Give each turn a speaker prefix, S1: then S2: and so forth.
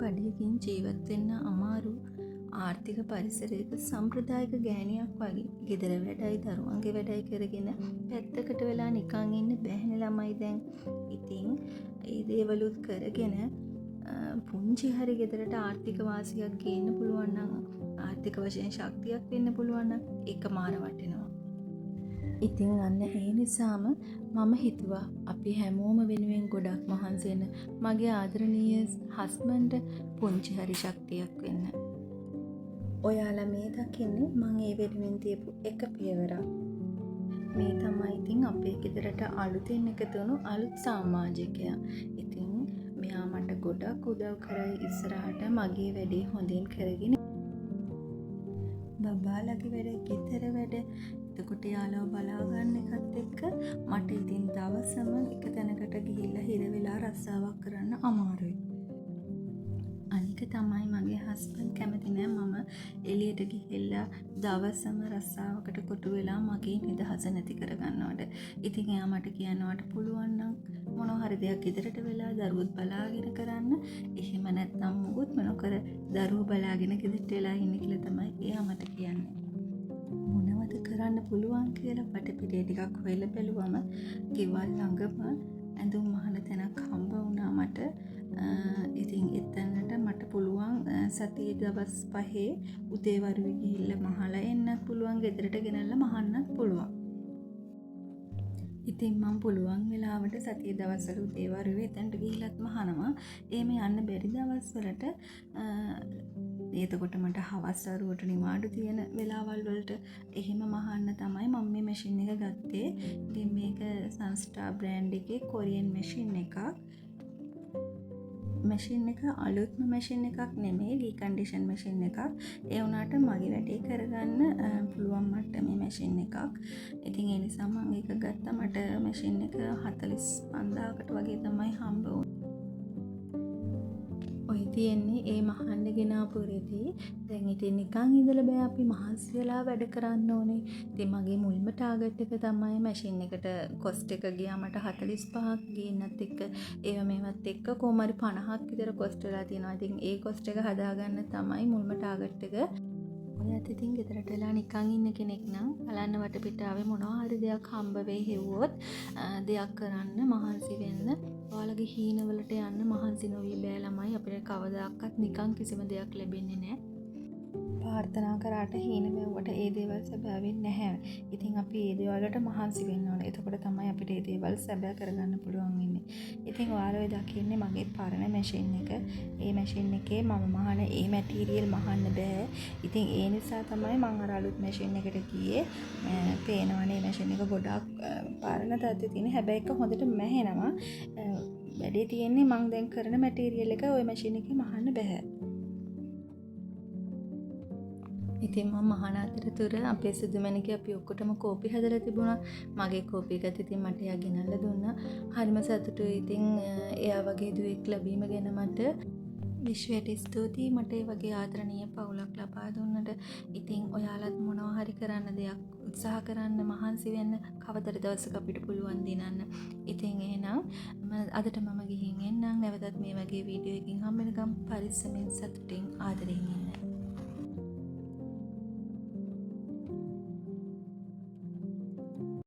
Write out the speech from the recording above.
S1: පඩියකින් ජීවත් වෙන්න අමාරු ආර්ථික පරිසරයක සම්ප්‍රදායික ගෑණියක් වගේ ගෙදර වැඩයි දරුවන්ගේ වැඩයි කරගෙන පැත්තකට වෙලා නිකන් ඉන්න බැහැ ළමයි දැන්. ඉතින් ඒ දේවලුත් කරගෙන පුංචි හරි ගෙදරට ආර්ථික වාසියක් ගේන්න පුළුවන් නම් ආර්ථික වශයෙන් ශක්තියක් වෙන්න පුළුවන් නම් ඒක මාර වටිනවා. ඉතින් අන්න ඒ නිසාම මම හිතුවා අපි හැමෝම වෙනුවෙන් ගොඩක් මහන්සි වෙන මගේ ආදරණීය හස්බන්ඩ් පුංචි හරි ශක්තියක් වෙන්න. ඔයාලා මේ දකින්නේ මම ඒ වෙනුවෙන් තියපු එක පියවරක්. මේ තමයි ඉතින් අපේ ගෙදරට අලුතින් එකතු වුණු අලුත් සමාජිකයා. ඉතින් මෙයා මට ගොඩක් උදව් කරයි ඉස්සරහට මගේ වැඩේ හොඳින් කරගෙන. බබාලගේ වැඩ, ගෙදර වැඩ, එතකොට යාළුවා බලා ගන්න එකත් එක්ක මට ඉතින් දවසම එක තැනකට ගිහිල්ලා හිර වෙලා රස්සාවක් කරන්න අමාරුයි. අනික තමයි මගේ හස්බන්ඩ් කැමති නෑ මම එළියට ගිහිල්ලා දවසම රස්සාවකට කොටු වෙලා මගේ නිදහස නැති කරගන්නවට. ඉතින් එයා මට කියනවාට පුළුවන් නම් මොනවා හරි දෙයක් ගෙදරට වෙලා දරුවොත් බලාගෙන කරන්න. එහෙම නැත්නම් මොකොත් මොනකර දරුවෝ බලාගෙන ගෙදරට වෙලා ඉන්න කියලා තමයි එයා මට කියන්නේ. මොනවද කරන්න පුළුවන් කියලා වටපිටේ ටිකක් හොයලා බැලුවම ගෙවල් ළඟම ඇඳුම් මහන තැනක් හම්බ වුණා මට. ඉතින් එතනට මට පුළුවන් සතියේ දවස් 5 උදේවරුේ ගිහිල්ලා මහලා එන්නත් පුළුවන්, ගෙදරට ගෙනල්ලා මහන්නත් පුළුවන්. ඉතින් මම පුළුවන් වෙලාවට සතියේ දවස්වල උදේවරුේ එතනට ගිහිල්ලාත් මහනවා. එහෙම යන්න බැරි දවස්වලට එතකොට මට හවස් වරුවට නිවාඩු තියෙන වෙලාවල් වලට එහෙම මහන්න තමයි මම මේ මැෂින් එක ගත්තේ. ඉතින් මේක සංස්ටා බ්‍රෑන්ඩ් එකේ කොරියන් මැෂින් එකක්. මැෂින් එක අලුත්ම මැෂින් එකක් නෙමෙයි, රීකන්ඩිෂන් මැෂින් එකක්. ඒ වුණාට මගේ වැඩේ කරගන්න පුළුවන් මට්ටමේ මැෂින් එකක්. ඉතින් ඒ නිසා මම ඒක ගත්තා. මට මැෂින් එක 45000කට වගේ තමයි හම්බ වුනේ. ඔය තියෙන්නේ ඒ මහන්න ගෙනාපු රෙදි. දැන් ඉතින් නිකන් ඉඳලා බෑ, අපි මහන්සි වෙලා වැඩ කරන්න ඕනේ. ඉතින් මගේ මුල්ම ටාගට් එක තමයි මැෂින් එකට කොස්ට් එක ගියා මට 45ක් ගේන්නත් එක්ක ඒව මේවත් එක්ක කොහොම හරි 50ක් විතර කොස්ට් වෙලා තියෙනවා. ඉතින් ඒ කොස්ට් එක හදාගන්න තමයි මුල්ම ටාගට් එක. ඔයත් ඉතින් ගෙදරට වෙලා නිකන් ඉන්න කෙනෙක් නම් බලන්න වටපිටාවේ මොනවා හරි දෙයක් හම්බ වෙයි හෙව්වොත් දෙයක් කරන්න මහන්සි වෙන්න. ඔයාලගේ හීනවලට යන්න මහන්සි නොවී බෑ ළමයි. අපිට කවදාකවත් නිකන් කිසිම දෙයක් ලැබෙන්නේ නැහැ. ප්‍රාර්ථනා කරාට හීන වැව්වට ඒ දේවල් සැබෑවෙන්නේ නැහැ. ඉතින් අපි ඒ දේවල්වලට මහන්සි වෙන්න ඕනේ. එතකොට තමයි අපිට ඒ දේවල් සැබෑ කරගන්න පුළුවන් වෙන්නේ. ඉතින් ඔයාලා දකින්නේ මගේ පරණ මැෂින් එක. ඒ මැෂින් එකේ මම මහන ඒ මැටීරියල් මහන්න බෑ. ඉතින් ඒ නිසා තමයි මම අර අලුත් මැෂින් එකට ගියේ. පේනවනේ මැෂින් එක ගොඩක් පරණ තත්ත්වයේ තියෙන. හැබැයි ඒක හොඳට මැහෙනවා. වැඩේ තියෙන්නේ මම දැන් කරන මැටීරියල් එක ওই මැෂින් එකේ මහන්න බෑ. ඉතින් මම මහන අතරතුර අපේ සුදුමැණිකේ අපි ඔක්කොටම කෝපි හදලා තිබුණා. මගේ කෝපි එකත් ඉතින් මට එයා ගෙනල්ලා දුන්නා. හරිම සතුටුයි. ඉතින් එයා වගේ දුවෙක් ලැබීම ගැන මට විශ්වයට ස්තුතියි. මට ඒ වගේ ආදරණීය පවුලක් ලබා දුන්නට. ඉතින් ඔයාලත් මොනවා හරි කරන්න දෙයක් උත්සාහ කරන්න, මහන්සි වෙන්න. කවදද දවසක අපිට පුළුවන් දිනන්න. ඉතින් එහෙනම් අදට මම ගිහින් එන්නම්. නැවතත් මේ වගේ වීඩියෝ එකකින් හම්බ වෙනකම් පරිස්සමෙන් සතුටින් ආදරෙන් ඉන්න.